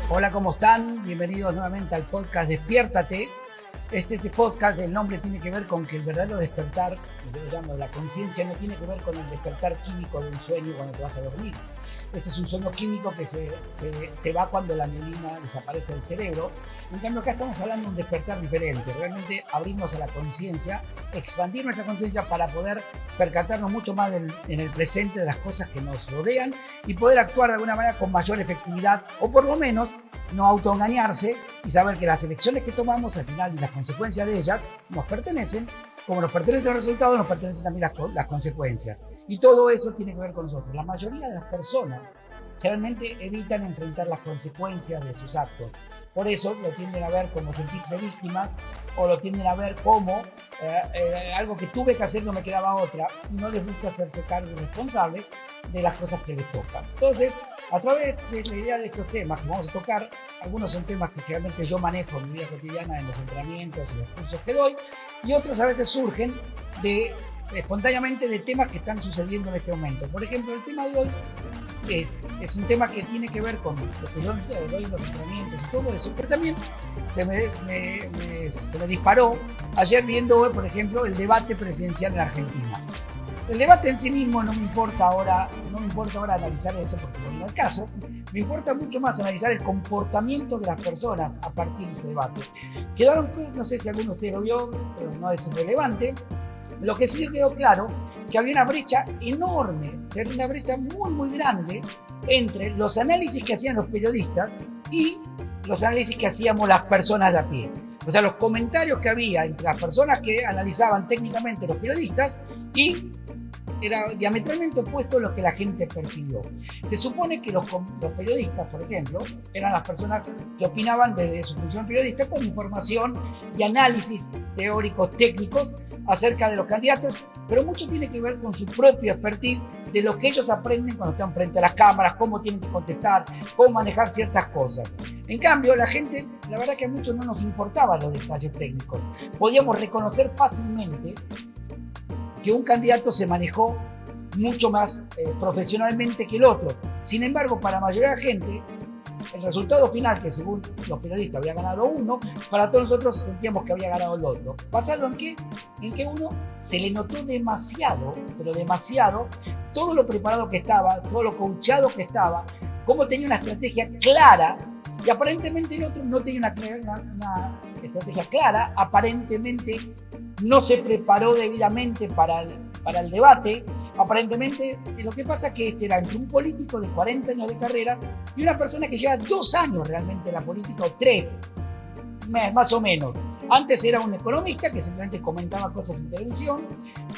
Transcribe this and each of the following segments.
Hola, ¿cómo están? Bienvenidos nuevamente al podcast Despiértate. Este podcast, el nombre tiene que ver con que el verdadero despertar, yo llamo la conciencia, no tiene que ver con el despertar químico de un sueño cuando te vas a dormir. Este es un sueño químico que se va cuando la mielina desaparece del cerebro. En cambio, acá estamos hablando de un despertar diferente, realmente abrirnos a la conciencia, expandir nuestra conciencia para poder percatarnos mucho más en el presente de las cosas que nos rodean y poder actuar de alguna manera con mayor efectividad, o por lo menos no autoengañarse y saber que las elecciones que tomamos al final y las consecuencias de ellas nos pertenecen, como nos pertenecen los resultados, nos pertenecen también las consecuencias. Y todo eso tiene que ver con nosotros. La mayoría de las personas generalmente evitan enfrentar las consecuencias de sus actos. Por eso lo tienden a ver como sentirse víctimas o lo tienden a ver como algo que tuve que hacer, no me quedaba otra, y no les gusta hacerse cargo y responsable de las cosas que les tocan. Entonces, a través de la idea de estos temas que vamos a tocar, algunos son temas que realmente yo manejo en mi vida cotidiana, en los entrenamientos y los cursos que doy, y otros a veces surgen espontáneamente de temas que están sucediendo en este momento. Por ejemplo, el tema de hoy es un tema que tiene que ver con lo que yo doy en los entrenamientos y todo eso, pero también se me disparó ayer viendo, por ejemplo, el debate presidencial en Argentina. El debate en sí mismo no me importa ahora analizar eso porque no es el caso. Me importa mucho más analizar el comportamiento de las personas a partir de ese debate. Quedaron, no sé si alguno de ustedes lo vio, pero no es relevante. Lo que sí quedó claro, que había una brecha enorme, una brecha muy, muy grande entre los análisis que hacían los periodistas y los análisis que hacíamos las personas de a pie. O sea, los comentarios que había entre las personas que analizaban técnicamente los periodistas y era diametralmente opuesto a lo que la gente percibió. Se supone que los periodistas, por ejemplo, eran las personas que opinaban desde su función periodista con información y análisis teóricos, técnicos acerca de los candidatos, pero mucho tiene que ver con su propia expertise de lo que ellos aprenden cuando están frente a las cámaras, cómo tienen que contestar, cómo manejar ciertas cosas. En cambio, la gente, la verdad que a muchos no nos importaban los detalles técnicos. Podíamos reconocer fácilmente que un candidato se manejó mucho más profesionalmente que el otro. Sin embargo, para la mayoría de la gente, el resultado final, que según los periodistas había ganado uno, para todos nosotros sentíamos que había ganado el otro. ¿Basado en qué? En que uno se le notó demasiado, pero demasiado, todo lo preparado que estaba, todo lo coachado que estaba, cómo tenía una estrategia clara, y aparentemente el otro no tenía una estrategia clara, aparentemente no se preparó debidamente para el debate. Aparentemente, lo que pasa es que este era entre un político de 40 años de carrera y una persona que lleva 2 años realmente en la política, o 3, más o menos. Antes era un economista que simplemente comentaba cosas en televisión,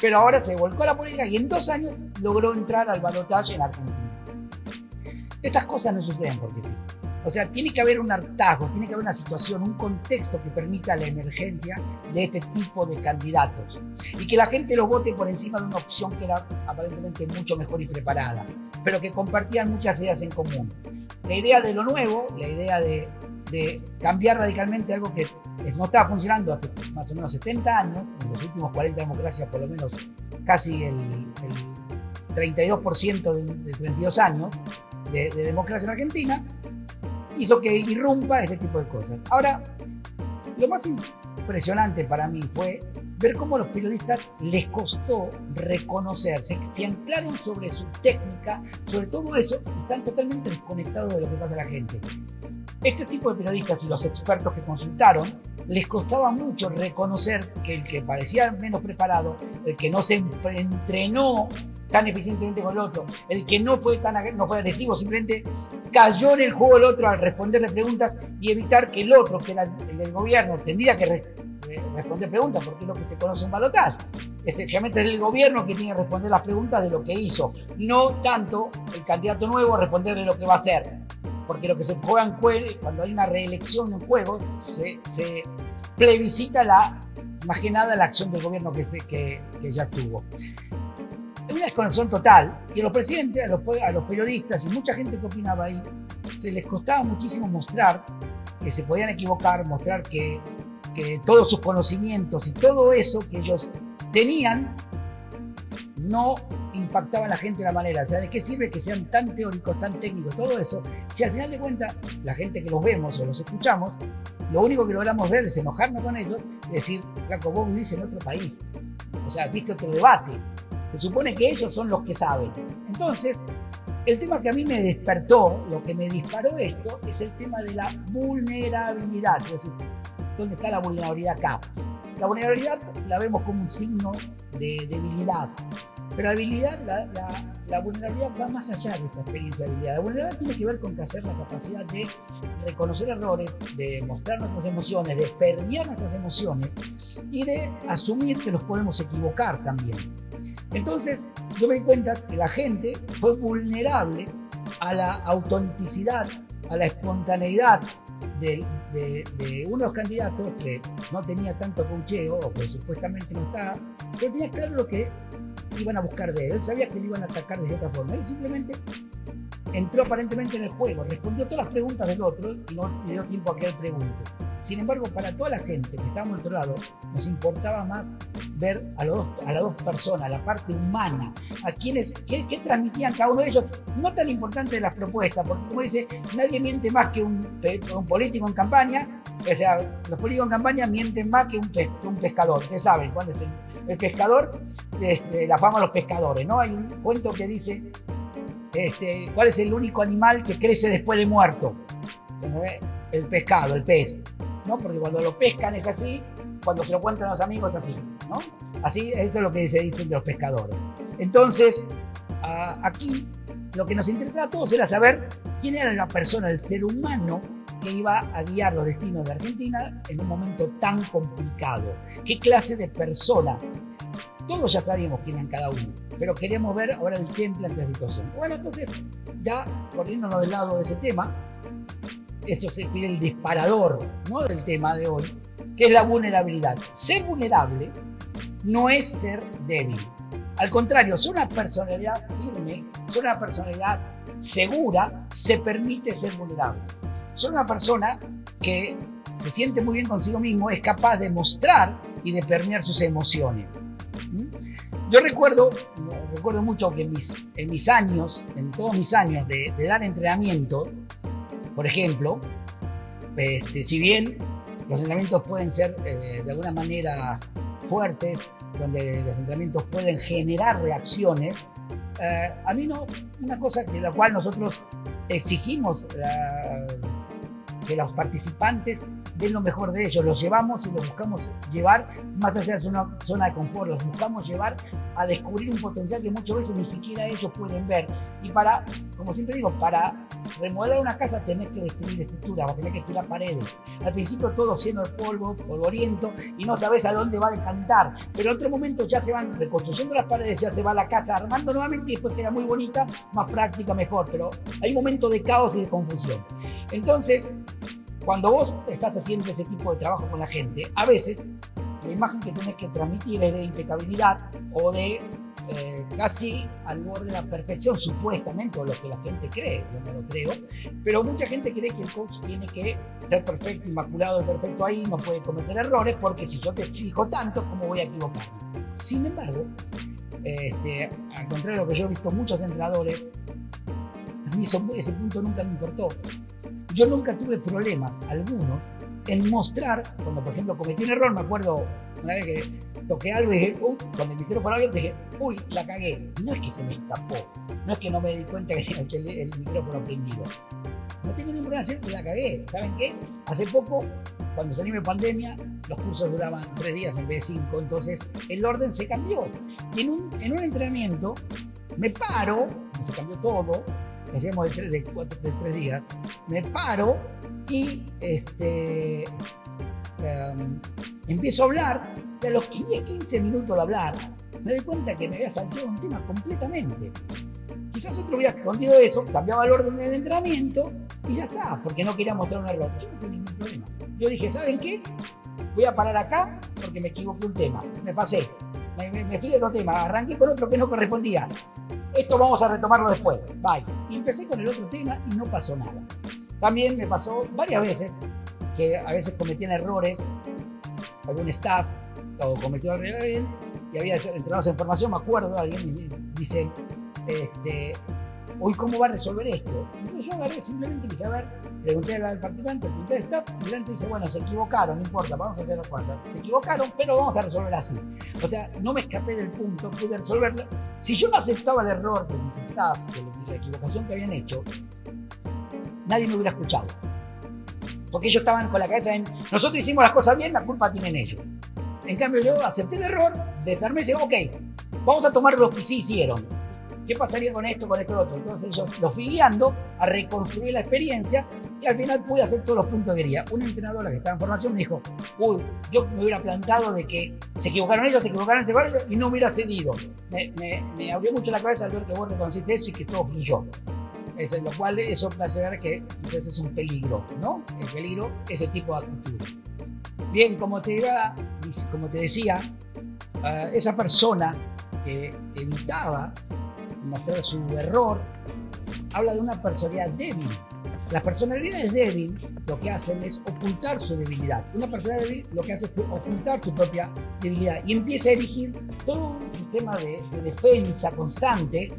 pero ahora se volcó a la política y en 2 años logró entrar al balotaje en Argentina. Estas cosas no suceden porque sí. O sea, tiene que haber un hartazgo, tiene que haber una situación, un contexto que permita la emergencia de este tipo de candidatos y que la gente los vote por encima de una opción que era aparentemente mucho mejor y preparada, pero que compartían muchas ideas en común. La idea de lo nuevo, la idea de cambiar radicalmente algo que no estaba funcionando hace más o menos 70 años, en los últimos 40 democracias por lo menos casi el 32% de 32 años de democracia en Argentina, hizo que irrumpa este tipo de cosas. Ahora, lo más impresionante para mí fue ver cómo a los periodistas les costó reconocerse, se anclaron sobre su técnica, sobre todo eso, y están totalmente desconectados de lo que pasa a la gente. Este tipo de periodistas y los expertos que consultaron, les costaba mucho reconocer que el que parecía menos preparado, el que no se entrenó tan eficientemente con el otro, el que no fue agresivo, simplemente cayó en el juego del otro al responderle preguntas y evitar que el otro, que era el del gobierno, tendría que responder preguntas, porque es lo que se conoce en balotaje. Realmente es el gobierno que tiene que responder las preguntas de lo que hizo, no tanto el candidato nuevo responderle lo que va a hacer, porque lo que se juega en juego, cuando hay una reelección en juego, se plebiscita más que nada la acción del gobierno que ya tuvo. Es una desconexión total, y a los presidentes, a los periodistas y mucha gente que opinaba ahí, se les costaba muchísimo mostrar que se podían equivocar, mostrar que todos sus conocimientos y todo eso que ellos tenían no impactaba a la gente de la manera. O sea, ¿de qué sirve que sean tan teóricos, tan técnicos, todo eso? Si al final de cuentas, la gente que los vemos o los escuchamos, lo único que logramos ver es enojarnos con ellos, decir, Flaco, vos vivís en otro país. O sea, viste otro debate. Se supone que ellos son los que saben. Entonces, el tema que a mí me despertó, lo que me disparó esto, es el tema de la vulnerabilidad. Es decir, ¿dónde está la vulnerabilidad acá? La vulnerabilidad la vemos como un signo de debilidad. Pero la vulnerabilidad va más allá de esa experiencia de habilidad. La vulnerabilidad tiene que ver con hacer la capacidad de reconocer errores, de mostrar nuestras emociones, de permear nuestras emociones y de asumir que nos podemos equivocar también. Entonces, yo me di cuenta que la gente fue vulnerable a la autenticidad, a la espontaneidad de uno de los candidatos que no tenía tanto coacheo, o que supuestamente no estaba, pero tenía claro lo que iban a buscar de él. Él sabía que le iban a atacar de cierta forma. Él simplemente entró aparentemente en el juego, respondió todas las preguntas del otro y no le dio tiempo a que él pregunte. Sin embargo, para toda la gente que estábamos al otro lado, nos importaba más ver a las dos personas, la parte humana, a quienes, qué transmitían cada uno de ellos, no tan importante de las propuestas, porque como dice, nadie miente más que un político en campaña. O sea, los políticos en campaña mienten más que un pescador. Ustedes saben cuál es el pescador, la fama de los pescadores, ¿no? Hay un cuento que dice, ¿cuál es el único animal que crece después de muerto? El pescado, el pez, ¿no? Porque cuando lo pescan es así, cuando se lo cuentan los amigos es así, ¿no? Así, eso es lo que se dice de los pescadores. Entonces, aquí lo que nos interesaba a todos era saber quién era la persona, el ser humano que iba a guiar los destinos de Argentina en un momento tan complicado. ¿Qué clase de persona? Todos ya sabíamos quién eran cada uno, pero queremos ver ahora el temple ante la situación. Bueno, entonces, ya poniéndonos del lado de ese tema, esto se pide el disparador, ¿no?, del tema de hoy, que es la vulnerabilidad. Ser vulnerable no es ser débil. Al contrario, es una personalidad firme, es una personalidad segura, se permite ser vulnerable. Es una persona que se siente muy bien consigo mismo, es capaz de mostrar y de permear sus emociones. Yo recuerdo mucho que en mis años, en todos mis años de dar entrenamiento, por ejemplo, si bien los entrenamientos pueden ser de alguna manera fuertes, donde los entrenamientos pueden generar reacciones, a mí no, una cosa de la cual nosotros exigimos que los participantes den lo mejor de ellos, los llevamos y los buscamos llevar más allá de su zona de confort, los buscamos llevar a descubrir un potencial que muchas veces ni siquiera ellos pueden ver. Y para, como siempre digo, para remodelar una casa tenés que destruir estructuras, tenés que tirar paredes. Al principio todo lleno de polvo, polvoriento, y no sabés a dónde va a decantar, pero en otro momento ya se van reconstruyendo las paredes, ya se va la casa armando nuevamente y después queda muy bonita, más práctica, mejor, pero hay un momento de caos y de confusión. Entonces, cuando vos estás haciendo ese tipo de trabajo con la gente, a veces la imagen que tenés que transmitir es de impecabilidad o de casi al borde de la perfección, supuestamente, o lo que la gente cree, yo no lo creo, pero mucha gente cree que el coach tiene que ser perfecto, inmaculado, perfecto ahí, no puede cometer errores, porque si yo te exijo tanto, ¿cómo voy a equivocarme? Sin embargo, al contrario de lo que yo he visto muchos entrenadores, a mí ese punto nunca me importó. Yo nunca tuve problemas algunos en mostrar, cuando por ejemplo cometí un error, me acuerdo una vez que toqué algo y dije, cuando me tiró por algo dije, la cagué. No es que se me escapó, no es que no me di cuenta que el micrófono prendido. No tengo ningún problema en decir que la cagué. ¿Saben qué? Hace poco, cuando salió la pandemia, los cursos duraban 3 días en vez de 5, entonces el orden se cambió. Y en un entrenamiento me paro, se cambió todo, hacíamos de 3 días, me paro y empiezo a hablar, y a los 15 minutos de hablar, me doy cuenta que me había saltado un tema completamente. Quizás otro hubiera escondido eso, cambiaba el orden del entrenamiento y ya está, porque no quería mostrar un error. Yo no tuve ningún problema. Yo dije, ¿saben qué? Voy a parar acá porque me equivoqué un tema, me pasé, me fui de otro tema, arranqué con otro que no correspondía. Esto vamos a retomarlo después, bye. Y empecé con el otro tema y no pasó nada. También me pasó varias veces que a veces cometían errores, algún staff o cometió algo y había entrado en formación, me acuerdo, alguien dice, hoy cómo va a resolver esto. Entonces yo agarré simplemente dije, a ver, pregunté al participante, pregunté al staff, y el participante dice, bueno, se equivocaron, no importa, vamos a hacer la cuarta. Se equivocaron, pero vamos a resolver así. O sea, no me escapé del punto, pude resolverlo. Si yo no aceptaba el error de mis staff, de la equivocación que habían hecho, nadie me hubiera escuchado. Porque ellos estaban con la cabeza en, nosotros hicimos las cosas bien, la culpa tienen ellos. En cambio yo acepté el error, desarmé y dije, ok, vamos a tomar lo que sí hicieron. ¿Qué pasaría con esto, otro? Entonces yo los fui guiando a reconstruir la experiencia y al final pude hacer todos los puntos que quería. Una entrenadora que estaba en formación me dijo, uy, yo me hubiera plantado de que se equivocaron ellos y no hubiera cedido. Me abrió mucho la cabeza al ver que vos reconociste eso y que todo fluyó. Lo cual eso me hace ver que entonces es un peligro, ¿no? El peligro, ese tipo de actitud. Bien, como te decía, esa persona que evitaba mostrar su error habla de una personalidad débil. Las personalidades débiles lo que hacen es ocultar su debilidad. Una personalidad débil lo que hace es ocultar su propia debilidad y empieza a erigir todo un sistema de defensa constante.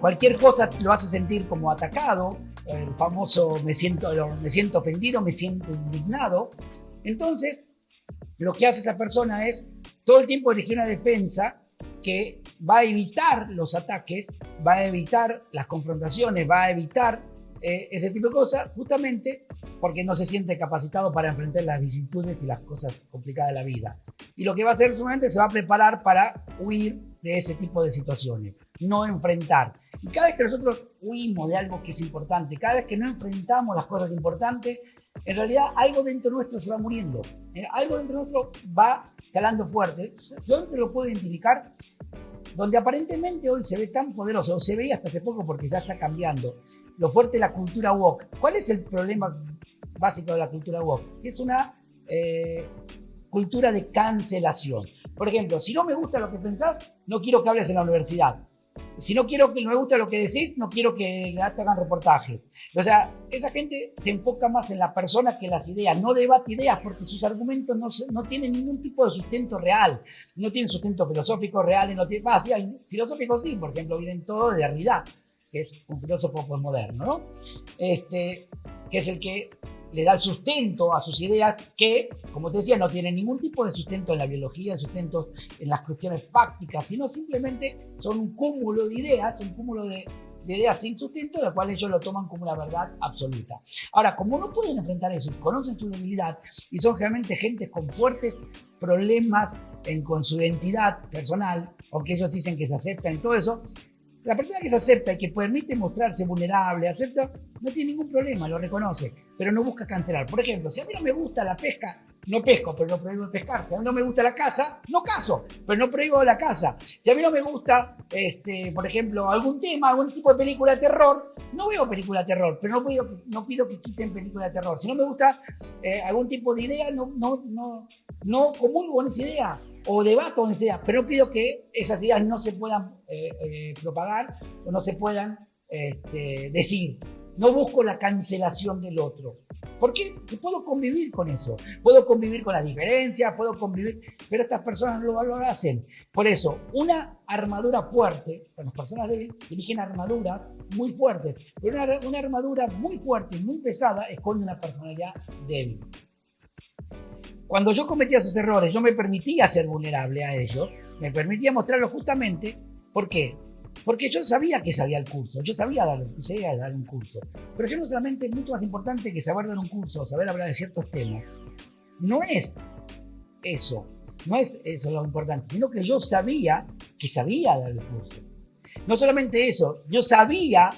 Cualquier cosa lo hace sentir como atacado, el famoso me siento ofendido, me siento indignado. Entonces, lo que hace esa persona es todo el tiempo erigir una defensa que va a evitar los ataques, va a evitar las confrontaciones, va a evitar ese tipo de cosas, justamente porque no se siente capacitado para enfrentar las vicisitudes y las cosas complicadas de la vida. Y lo que va a hacer, seguramente, se va a preparar para huir de ese tipo de situaciones, no enfrentar. Y cada vez que nosotros huimos de algo que es importante, cada vez que no enfrentamos las cosas importantes, en realidad algo dentro nuestro se va muriendo, algo dentro nuestro va calando fuerte. Yo no te lo puedo identificar, donde aparentemente hoy se ve tan poderoso, o se veía hasta hace poco porque ya está cambiando, lo fuerte de la cultura woke. ¿Cuál es el problema básico de la cultura woke? Es una cultura de cancelación. Por ejemplo, si no me gusta lo que pensás, no quiero que hables en la universidad. Si no me gusta lo que decís, no quiero que te hagan reportajes. O sea, esa gente se enfoca más en la persona que en las ideas, no debate ideas porque sus argumentos no tienen ningún tipo de sustento real, no tienen sustento filosófico real, sí, hay filosóficos sí, por ejemplo, vienen todos de Derrida, que es un filósofo postmoderno, ¿no? Que es el que le da el sustento a sus ideas que, como te decía, no tienen ningún tipo de sustento en la biología, sustento en las cuestiones fácticas, sino simplemente son un cúmulo de ideas, un cúmulo de ideas sin sustento, de las cuales ellos lo toman como una verdad absoluta. Ahora, como no pueden enfrentar eso y conocen su debilidad y son realmente gente con fuertes problemas con su identidad personal, aunque ellos dicen que se aceptan y todo eso, la persona que se acepta y que permite mostrarse vulnerable, acepta, no tiene ningún problema, lo reconoce, pero no busca cancelar. Por ejemplo, si a mí no me gusta la pesca, no pesco, pero no prohíbo pescar. Si a mí no me gusta la caza, no cazo, pero no prohíbo la caza. Si a mí no me gusta, por ejemplo, algún tema, algún tipo de película de terror, no veo película de terror, pero no pido que quiten película de terror. Si no me gusta algún tipo de idea, no comulgo con esa idea o debato con esa idea, pero no pido que esas ideas no se puedan propagar o no se puedan decir. No busco la cancelación del otro. ¿Por qué? Porque puedo convivir con eso. Puedo convivir con las diferencias, puedo convivir, pero estas personas no lo hacen. Por eso, una armadura fuerte, las personas débiles dirigen armaduras muy fuertes, pero una armadura muy fuerte y muy pesada esconde una personalidad débil. Cuando yo cometía esos errores, yo me permitía ser vulnerable a ellos, me permitía mostrarlo justamente. ¿Por qué? Porque yo sabía que sabía el curso, yo sabía dar un curso, pero yo no solamente, mucho más importante que saber dar un curso, saber hablar de ciertos temas, no es eso lo importante, sino que yo sabía que sabía dar el curso. No solamente eso, yo sabía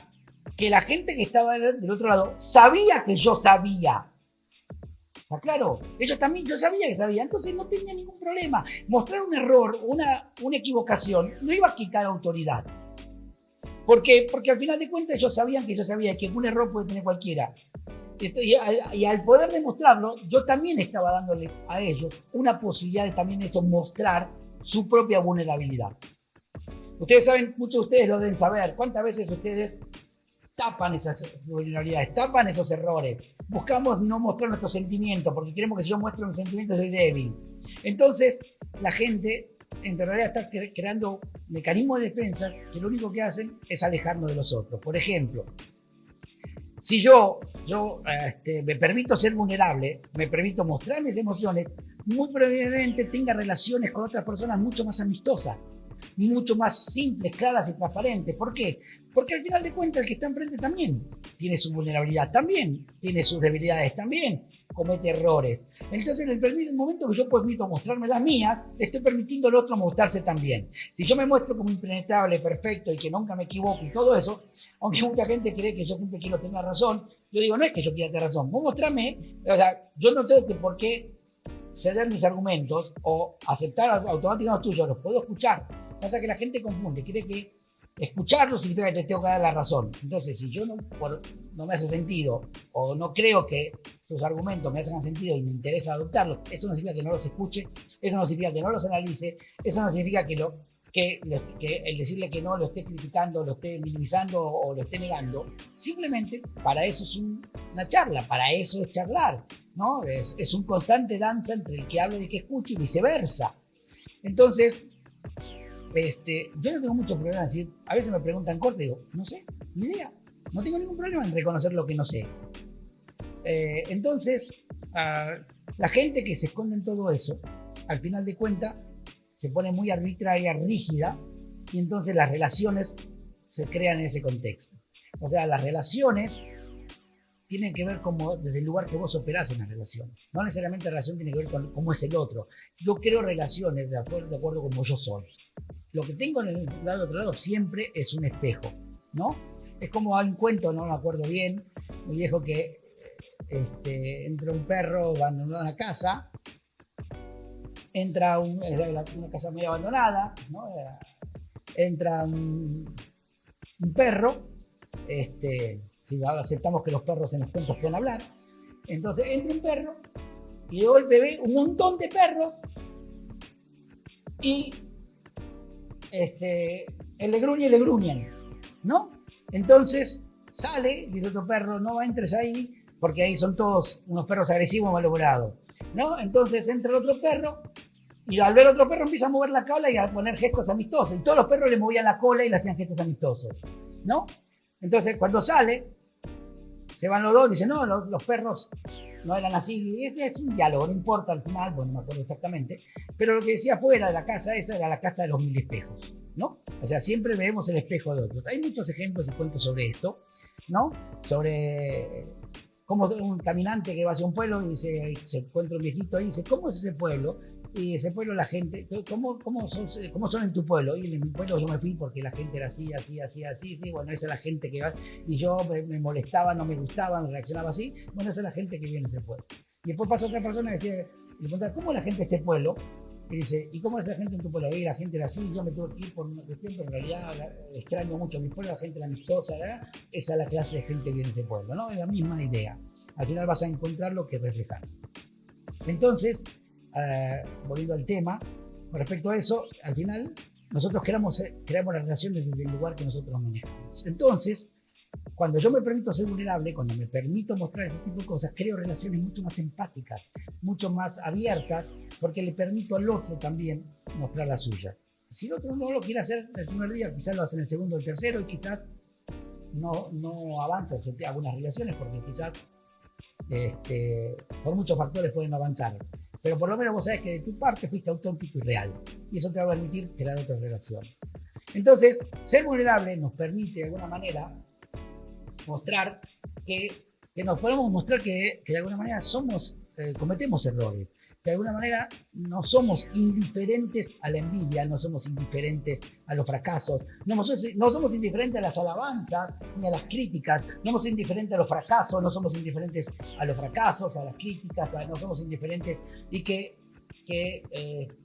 que la gente que estaba del otro lado sabía que yo sabía. ¿Está claro? Ellos también, yo sabía que sabía, entonces no tenía ningún problema. Mostrar un error, una equivocación, no iba a quitar autoridad. Porque al final de cuentas ellos sabían que yo sabía que un error puede tener cualquiera. Y al poder demostrarlo, yo también estaba dándoles a ellos una posibilidad de también eso, mostrar su propia vulnerabilidad. Ustedes saben, muchos de ustedes lo deben saber, cuántas veces ustedes tapan esas vulnerabilidades, tapan esos errores. Buscamos no mostrar nuestros sentimientos, porque queremos que si yo muestro mis sentimientos soy débil. Entonces, la gente en realidad estás creando mecanismos de defensa que lo único que hacen es alejarnos de los otros. Por ejemplo, si yo me permito ser vulnerable, me permito mostrar mis emociones, muy probablemente tenga relaciones con otras personas mucho más amistosas, mucho más simples, claras y transparentes. ¿Por qué? Porque al final de cuentas el que está enfrente también tiene su vulnerabilidad, también tiene sus debilidades, también comete errores. Entonces en el momento que yo permito mostrarme las mías, le estoy permitiendo al otro mostrarse también. Si yo me muestro como impenetrable, perfecto y que nunca me equivoco y todo eso, aunque mucha gente cree que yo siempre quiero tener razón, yo digo, no es que yo quiera tener razón, vos mostrame, o sea, yo no tengo que por qué ceder mis argumentos o aceptar automáticamente los tuyos, los puedo escuchar. Pasa que la gente confunde, cree que escucharlo significa que te tengo que dar la razón. Entonces, si yo no me hace sentido o no creo que sus argumentos me hacen sentido y me interesa adoptarlos, eso no significa que no los escuche, eso no significa que no los analice, eso no significa que el decirle que no lo esté criticando, lo esté minimizando o lo esté negando. Simplemente para eso es una charla, para eso es charlar, ¿no? Es un constante danza entre el que habla y el que escucha y viceversa. Entonces, yo no tengo mucho problema en decir, a veces me preguntan corte y digo, no sé, ni idea, no tengo ningún problema en reconocer lo que no sé. Entonces, la gente que se esconde en todo eso, al final de cuentas, se pone muy arbitraria, rígida, y entonces las relaciones se crean en ese contexto. O sea, las relaciones tienen que ver desde el lugar que vos operás en la relación. No necesariamente la relación tiene que ver con cómo es el otro. Yo creo relaciones de acuerdo con cómo yo soy. Lo que tengo en el otro lado siempre es un espejo, ¿no? Es como hay un cuento, no me acuerdo bien, muy viejo, que entra un perro abandonado en la casa, entra una casa medio abandonada, ¿no? Entra un perro, si ahora aceptamos que los perros en los cuentos pueden hablar, entonces entra un perro y luego el bebé, un montón de perros, y le gruñen, ¿no? Entonces sale y dice otro perro, no entres ahí, porque ahí son todos unos perros agresivos malhumorados, ¿no? Entonces entra el otro perro y al ver otro perro empieza a mover la cola y a poner gestos amistosos, y todos los perros le movían la cola y le hacían gestos amistosos, ¿no? Entonces cuando sale, se van los dos y dicen, no, los perros no eran así, es un diálogo, no importa al final, bueno, no me acuerdo exactamente, pero lo que decía afuera de la casa esa era la casa de los 1000 espejos, ¿no? O sea, siempre vemos el espejo de otros. Hay muchos ejemplos y cuentos sobre esto, ¿no? Sobre cómo un caminante que va hacia un pueblo y se encuentra un viejito ahí y dice, ¿cómo es ese pueblo? Y ese pueblo la gente, ¿cómo son en tu pueblo? Y en mi pueblo yo me fui porque la gente era así, sí, bueno, esa es la gente que va, y yo me molestaba, no me gustaba, me reaccionaba así, bueno, esa es la gente que vive en ese pueblo. Y después pasa otra persona y le pregunta, ¿cómo es la gente de este pueblo? Y dice, ¿y cómo es la gente en tu pueblo? Y la gente era así, yo me tuve que ir por una cuestión, pero en realidad extraño mucho a mi pueblo, la gente era amistosa, ¿verdad? Esa es la clase de gente que vive en ese pueblo, ¿no? Es la misma idea. Al final vas a encontrar lo que reflejas. Entonces, volviendo al tema, con respecto a eso, al final nosotros creamos las relaciones desde el lugar que nosotros manejamos. Entonces, cuando yo me permito ser vulnerable, cuando me permito mostrar este tipo de cosas, creo relaciones mucho más empáticas, mucho más abiertas, porque le permito al otro también mostrar la suya. Si el otro no lo quiere hacer el primer día, quizás lo hace en el segundo o el tercero, y quizás no avanza en algunas relaciones, porque quizás por muchos factores pueden avanzar. Pero por lo menos vos sabés que de tu parte fuiste auténtico y real. Y eso te va a permitir crear otra relación. Entonces, ser vulnerable nos permite de alguna manera mostrar que nos podemos mostrar que de alguna manera cometemos errores. Que de alguna manera no somos indiferentes a la envidia, no somos indiferentes a los fracasos, no somos indiferentes a las alabanzas ni a las críticas, no somos indiferentes a los fracasos, no somos indiferentes a los fracasos, a las críticas, no somos indiferentes, y que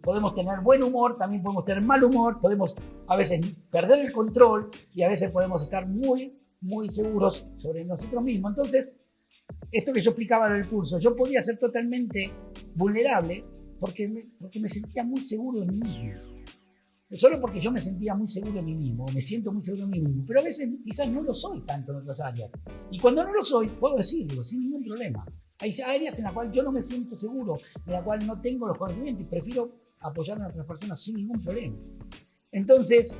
podemos tener buen humor, también podemos tener mal humor, podemos a veces perder el control y a veces podemos estar muy, muy seguros sobre nosotros mismos. Entonces, esto que yo explicaba en el curso, yo podía ser totalmente vulnerable porque me sentía muy seguro de mí mismo. Solo porque yo me sentía muy seguro de mí mismo, me siento muy seguro de mí mismo, pero a veces quizás no lo soy tanto en otras áreas. Y cuando no lo soy, puedo decirlo sin ningún problema. Hay áreas en las cuales yo no me siento seguro, en las cuales no tengo los conocimientos y prefiero apoyar a otras personas sin ningún problema. Entonces,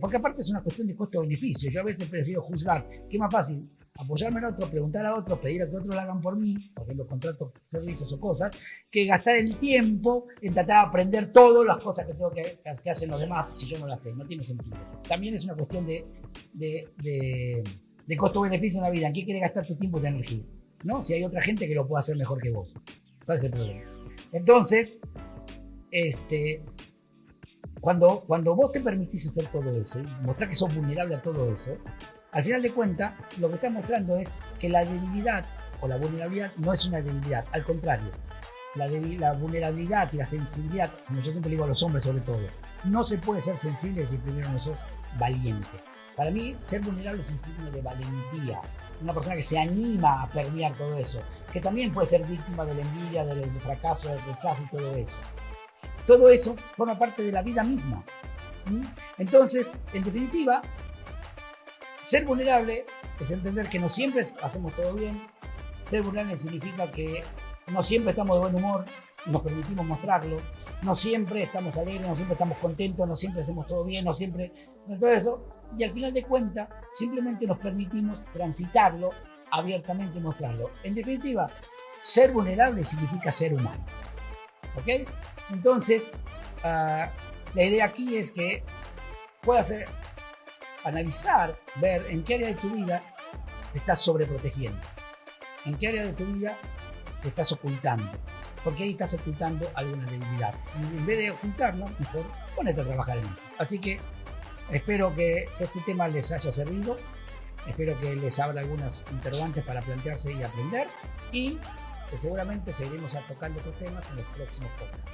porque aparte es una cuestión de costo-beneficio. Yo a veces prefiero juzgar. ¿Qué es más fácil? Apoyarme en otro, preguntar a otro, pedir a que otros lo hagan por mí, por ejemplo, contratos, servicios o cosas, que gastar el tiempo en tratar de aprender todas las cosas que tengo que hacen los demás si yo no las sé. No tiene sentido. También es una cuestión de costo-beneficio en la vida. ¿En qué quieres gastar tu tiempo y tu energía? ¿No? Si hay otra gente que lo puede hacer mejor que vos. ¿Cuál es el problema? Entonces, cuando vos te permitís hacer todo eso y mostrás que sos vulnerable a todo eso, al final de cuentas, lo que está mostrando es que la debilidad o la vulnerabilidad no es una debilidad, al contrario, la vulnerabilidad y la sensibilidad, como yo siempre digo a los hombres sobre todo, no se puede ser sensible si primero no sos valiente. Para mí, ser vulnerable es un signo de valentía, una persona que se anima a permear todo eso, que también puede ser víctima de la envidia, del fracaso, del rechazo y todo eso. Todo eso forma parte de la vida misma. Entonces, en definitiva, ser vulnerable es entender que no siempre hacemos todo bien. Ser vulnerable significa que no siempre estamos de buen humor, nos permitimos mostrarlo. No siempre estamos alegres, no siempre estamos contentos, no siempre hacemos todo bien, no siempre... Todo eso. Y al final de cuentas, simplemente nos permitimos transitarlo abiertamente y mostrarlo. En definitiva, ser vulnerable significa ser humano. ¿Ok? Entonces, la idea aquí es que puedas analizar, ver en qué área de tu vida te estás sobreprotegiendo, en qué área de tu vida te estás ocultando, porque ahí estás ocultando alguna debilidad. Y en vez de ocultarlo, mejor ponete a trabajar en ello. Así que espero que este tema les haya servido, espero que les abra algunas interrogantes para plantearse y aprender, y que seguramente seguiremos tocando estos temas en los próximos podcasts.